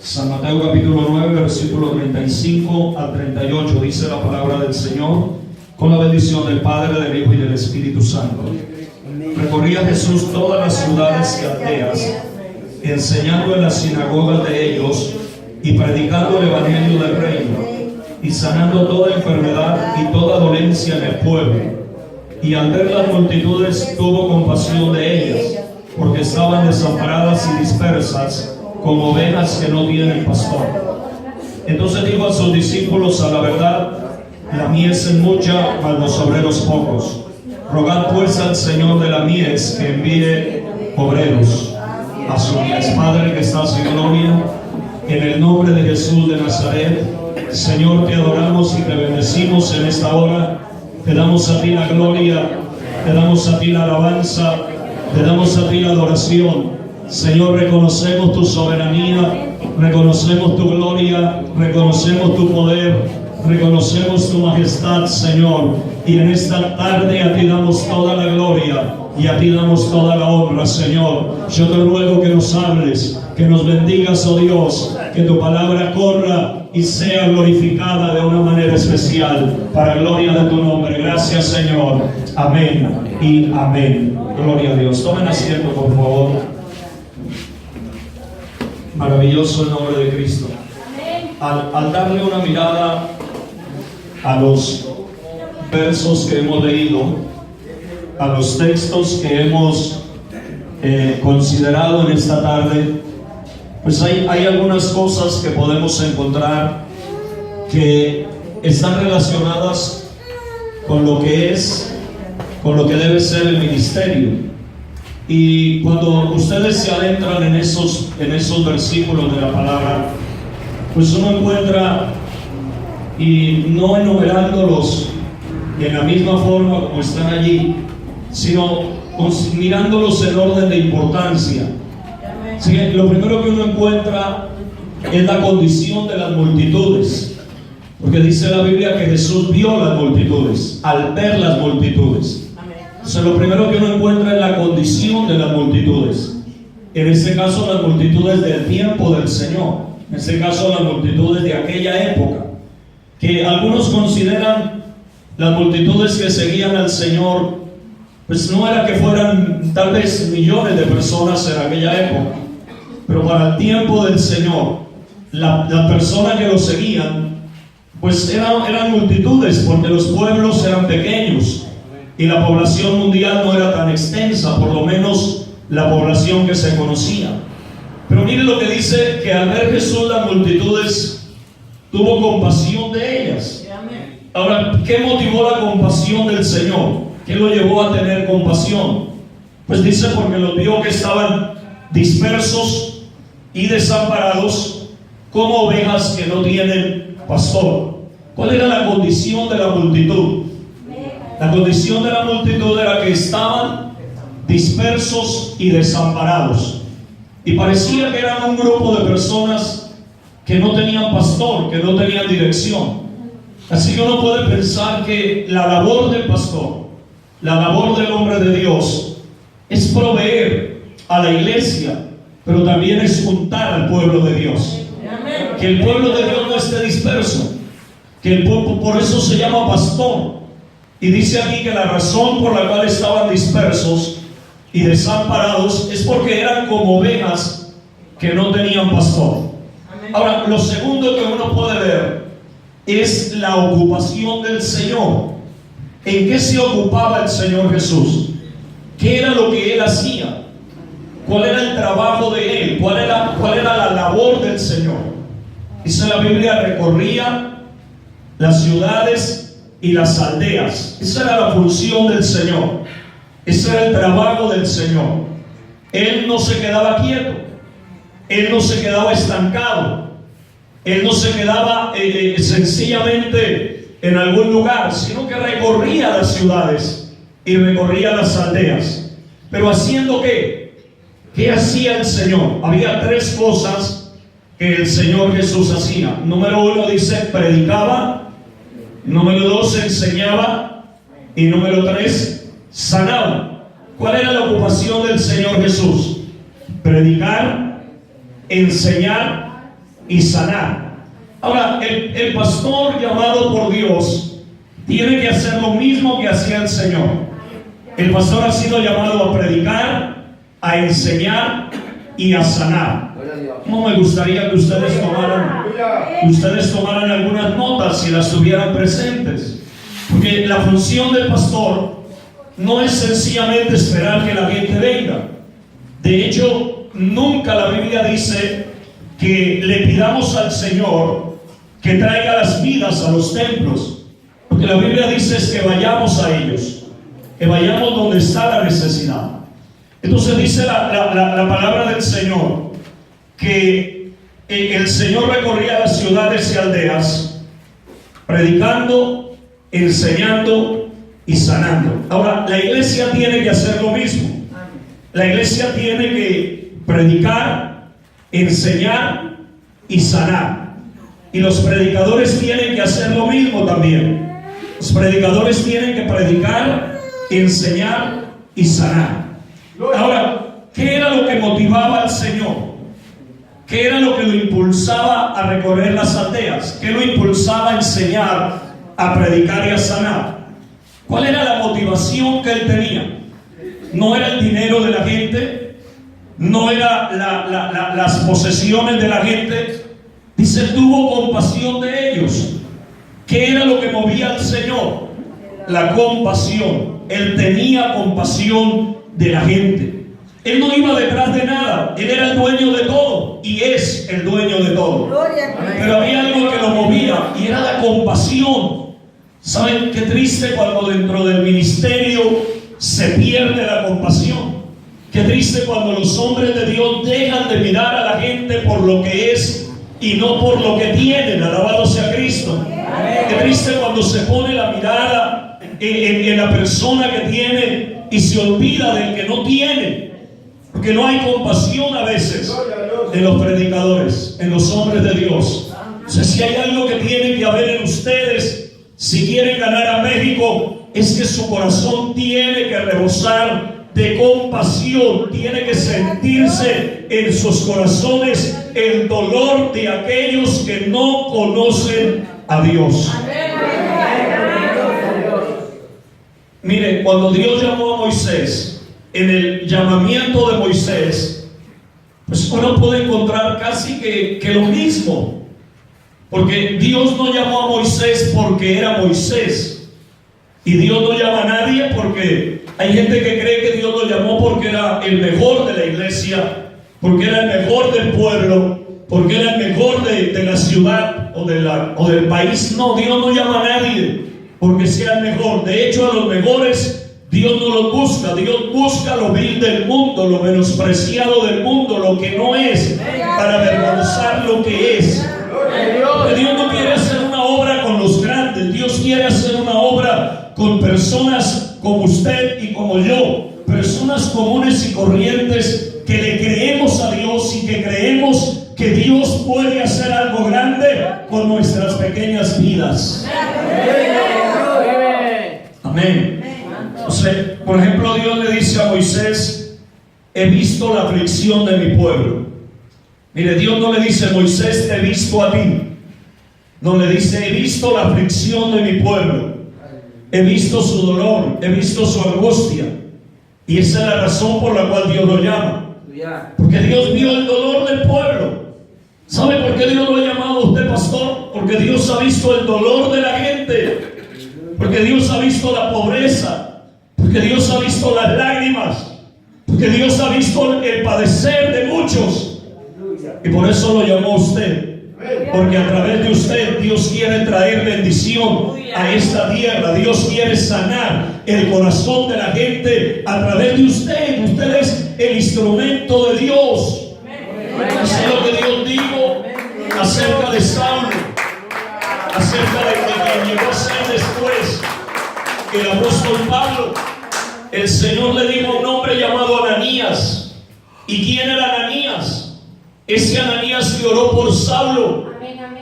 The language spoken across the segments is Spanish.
San Mateo capítulo 9, versículo 35 al 38, dice la palabra del Señor, con la bendición del Padre, del Hijo y del Espíritu Santo. Recorría Jesús todas las ciudades y aldeas, enseñando en las sinagogas de ellos y predicando el evangelio del reino, y sanando toda enfermedad y toda dolencia en el pueblo. Y al ver las multitudes tuvo compasión de ellas, porque estaban desamparadas y dispersas, como ovejas que no tienen pastor. Entonces dijo a sus discípulos: a la verdad, la mies es mucha, mas los obreros pocos. Rogad pues al Señor de la mies que envíe obreros a su mies. Padre que estás en gloria, en el nombre de Jesús de Nazaret, Señor, te adoramos y te bendecimos en esta hora. Te damos a ti la gloria, te damos a ti la alabanza, te damos a ti la adoración. Señor, reconocemos tu soberanía, reconocemos tu gloria, reconocemos tu poder, reconocemos tu majestad, Señor. Y en esta tarde a ti damos toda la gloria y a ti damos toda la honra, Señor. Yo te ruego que nos hables, que nos bendigas, oh Dios, que tu palabra corra y sea glorificada de una manera especial, para gloria de tu nombre. Gracias, Señor. Amén y amén. Gloria a Dios. Tomen asiento, por favor. Maravilloso el nombre de Cristo. Al darle una mirada a los versos que hemos leído, a los textos que hemos considerado en esta tarde, pues hay algunas cosas que podemos encontrar que están relacionadas con lo que debe ser el ministerio. Y cuando ustedes se adentran en esos versículos de la palabra, pues uno encuentra, y no enumerándolos de la misma forma como están allí, sino mirándolos en orden de importancia. ¿Sí? Lo primero que uno encuentra es la condición de las multitudes, porque dice la Biblia que Jesús vio las multitudes, al ver las multitudes. O sea, lo primero que uno encuentra es la condición de las multitudes. En este caso, las multitudes del tiempo del Señor. En este caso, las multitudes de aquella época, que algunos consideran las multitudes que seguían al Señor, pues no era que fueran tal vez millones de personas en aquella época, pero para el tiempo del Señor, las personas que lo seguían, pues eran multitudes, porque los pueblos eran pequeños y la población mundial no era tan extensa, por lo menos la población que se conocía. Pero mire lo que dice, que al ver Jesús las multitudes tuvo compasión de ellas. Ahora, ¿qué motivó la compasión del Señor? ¿Qué lo llevó a tener compasión? Pues dice, porque los vio que estaban dispersos y desamparados, como ovejas que no tienen pastor. ¿Cuál era la condición de la multitud? La condición de la multitud era que estaban dispersos y desamparados. Y parecía que eran un grupo de personas que no tenían pastor, que no tenían dirección. Así que uno puede pensar que la labor del pastor, la labor del hombre de Dios, es proveer a la iglesia, pero también es juntar al pueblo de Dios. Que el pueblo de Dios no esté disperso, que el pueblo, por eso se llama pastor. Y dice aquí que la razón por la cual estaban dispersos y desamparados es porque eran como ovejas que no tenían pastor. Ahora, lo segundo que uno puede ver es la ocupación del Señor. ¿En qué se ocupaba el Señor Jesús? ¿Qué era lo que Él hacía? ¿Cuál era el trabajo de Él? ¿Cuál era la labor del Señor? Dice la Biblia, recorría las ciudades y las aldeas. Esa era la función del Señor. Ese era el trabajo del Señor. Él no se quedaba quieto. Él no se quedaba estancado. Él no se quedaba sencillamente en algún lugar, sino que recorría las ciudades y recorría las aldeas. Pero ¿haciendo qué? ¿Qué hacía el Señor? Había tres cosas que el Señor Jesús hacía. Número uno dice, predicaba. Número dos, enseñaba. Y número tres, sanaba. ¿Cuál era la ocupación del Señor Jesús? Predicar, enseñar y sanar. Ahora, el pastor llamado por Dios tiene que hacer lo mismo que hacía el Señor. El pastor ha sido llamado a predicar, a enseñar y a sanar. ¿Cómo me gustaría que ustedes tomaran algunas notas si las tuvieran presentes? Porque la función del pastor no es sencillamente esperar que la gente venga. De hecho, nunca la Biblia dice que le pidamos al Señor que traiga las vidas a los templos. Lo que la Biblia dice es que vayamos a ellos, que vayamos donde está la necesidad. Entonces dice la palabra del Señor que el Señor recorría las ciudades y aldeas predicando, enseñando y sanando. Ahora, la iglesia tiene que hacer lo mismo. La iglesia tiene que predicar, enseñar y sanar. Y los predicadores tienen que hacer lo mismo también. Los predicadores tienen que predicar, enseñar y sanar. Ahora, ¿qué era lo que motivaba al Señor? ¿Qué era lo que lo impulsaba a recorrer las aldeas? ¿Qué lo impulsaba a enseñar, a predicar y a sanar? ¿Cuál era la motivación que él tenía? No era el dinero de la gente, no era las posesiones de la gente. Dice, tuvo compasión de ellos. ¿Qué era lo que movía al Señor? La compasión. Él tenía compasión de la gente. Él no iba detrás de nada. Él era el dueño de todo y es el dueño de todo. Pero había algo que lo movía y era la compasión. ¿Saben qué triste cuando dentro del ministerio se pierde la compasión? Qué triste cuando los hombres de Dios dejan de mirar a la gente por lo que es y no por lo que tienen. Alabado sea Cristo. Qué triste cuando se pone la mirada en la persona que tiene y se olvida del que no tiene. Porque no hay compasión a veces en los predicadores, en los hombres de Dios. O sea, si hay algo que tiene que haber en ustedes, si quieren ganar a México, es que su corazón tiene que rebosar de compasión, tiene que sentirse en sus corazones el dolor de aquellos que no conocen a Dios. Mire, cuando Dios llamó a Moisés, en el llamamiento de Moisés, pues uno puede encontrar casi que lo mismo. Porque Dios no llamó a Moisés porque era Moisés. Y Dios no llama a nadie porque hay gente que cree que Dios lo llamó porque era el mejor de la iglesia, porque era el mejor del pueblo, porque era el mejor de la ciudad o del país. No, Dios no llama a nadie porque sea el mejor. De hecho, a los mejores Dios no los busca. Dios busca lo vil del mundo, lo menospreciado del mundo, lo que no es, para avergonzar lo que es. Porque Dios no quiere hacer una obra con los grandes. Dios quiere hacer una obra con personas como usted y como yo, personas comunes y corrientes que le creemos a Dios y que creemos que Dios puede hacer algo grande con nuestras pequeñas vidas. Amén. Entonces, por ejemplo, Dios le dice a Moisés: he visto la aflicción de mi pueblo. Mire, Dios no le dice: Moisés, te he visto a ti. No, le dice: he visto la aflicción de mi pueblo. He visto su dolor, he visto su angustia. Y esa es la razón por la cual Dios lo llama. Porque Dios vio el dolor del pueblo. ¿Sabe por qué Dios lo ha llamado a usted pastor? Porque Dios ha visto el dolor de la gente. Porque Dios ha visto la pobreza. Porque Dios ha visto las lágrimas. Porque Dios ha visto el padecer de muchos. Y por eso lo llamó a usted. Porque a través de usted Dios quiere traer bendición a esta tierra. Dios quiere sanar el corazón de la gente a través de usted. Usted es el instrumento de Dios. Eso es lo que Dios dijo acerca de Saulo, acerca de quien llegó a ser después el apóstol Pablo. El Señor le dijo a un hombre llamado Ananías. ¿Y quién era Ananías? Ese Ananías que oró por Saulo.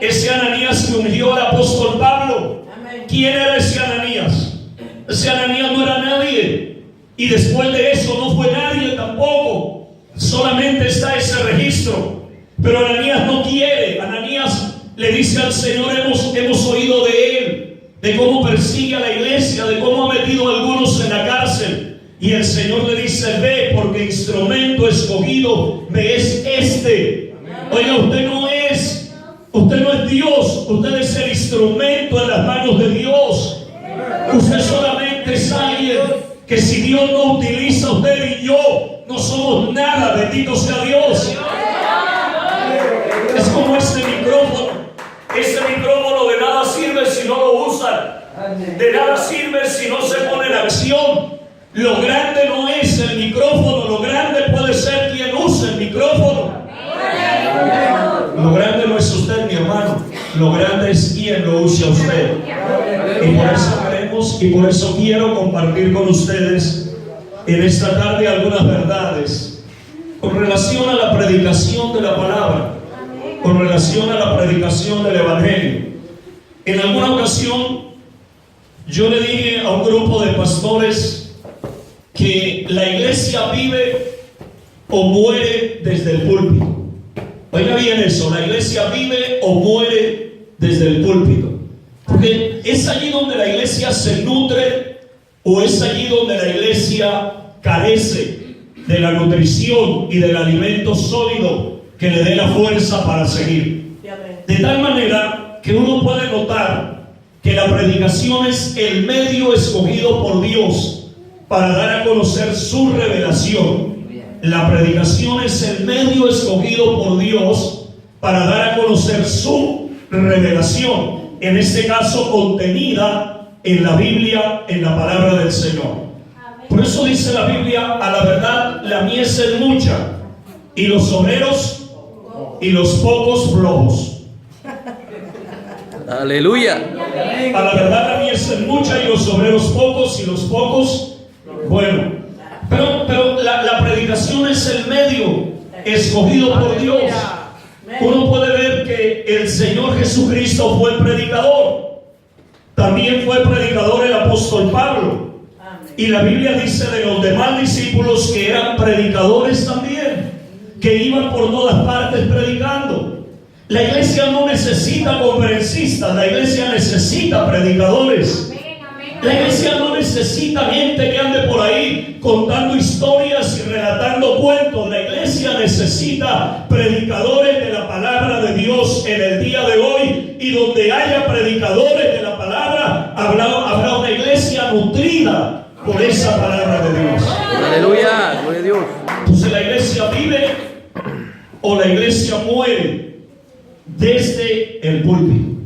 Ese Ananías que ungió al apóstol Pablo. ¿Quién era ese Ananías? Ese Ananías no era nadie. Y después de eso no fue nadie tampoco. Solamente está ese registro. Pero Ananías no quiere. Ananías Dice al Señor, hemos oído de Él, de cómo persigue a la iglesia, de cómo ha metido a algunos en la cárcel. Y el Señor le dice, ve, porque instrumento escogido me es este. Oiga, usted no es Dios, usted es el instrumento en las manos de Dios. Usted solamente es alguien que si Dios no utiliza, usted y yo no somos nada. Bendito sea Dios. Es como este micrófono. Ese micrófono de nada sirve si no lo usan. De nada sirve si no se pone en acción. Lo grande no es el micrófono, lo grande puede ser quien use el micrófono. Lo grande no es usted, mi hermano. Lo grande es quien lo use a usted. Y por eso queremos y por eso quiero compartir con ustedes en esta tarde algunas verdades con relación a la predicación de la palabra, con relación a la predicación del evangelio. En alguna ocasión yo le dije a un grupo de pastores que la iglesia vive o muere desde el púlpito. Oiga bien eso, la iglesia vive o muere desde el púlpito. Porque es allí donde la iglesia se nutre o es allí donde la iglesia carece de la nutrición y del alimento sólido que le dé la fuerza para seguir. De tal manera que uno puede notar que la predicación es el medio escogido por Dios para dar a conocer su revelación. La predicación es el medio escogido por Dios para dar a conocer su revelación, en este caso contenida en la Biblia, en la palabra del Señor. Por eso dice la Biblia, a la verdad la mies es mucha y los obreros y los pocos flojos. Aleluya. A la verdad la mies es mucha y los obreros pocos y los pocos bueno, pero la predicación es el medio escogido por Dios. Uno puede ver que el Señor Jesucristo fue predicador. También fue predicador el apóstol Pablo. Y la Biblia dice de los demás discípulos que eran predicadores también, que iban por todas partes predicando. La iglesia no necesita conferencistas, la iglesia necesita predicadores. La iglesia no necesita gente que ande por ahí contando historias y relatando cuentos. La iglesia necesita predicadores de la palabra de Dios en el día de hoy. Y donde haya predicadores de la palabra, habrá una iglesia nutrida por esa palabra de Dios. Aleluya, gloria a Dios. Entonces la iglesia vive o la iglesia muere desde el púlpito.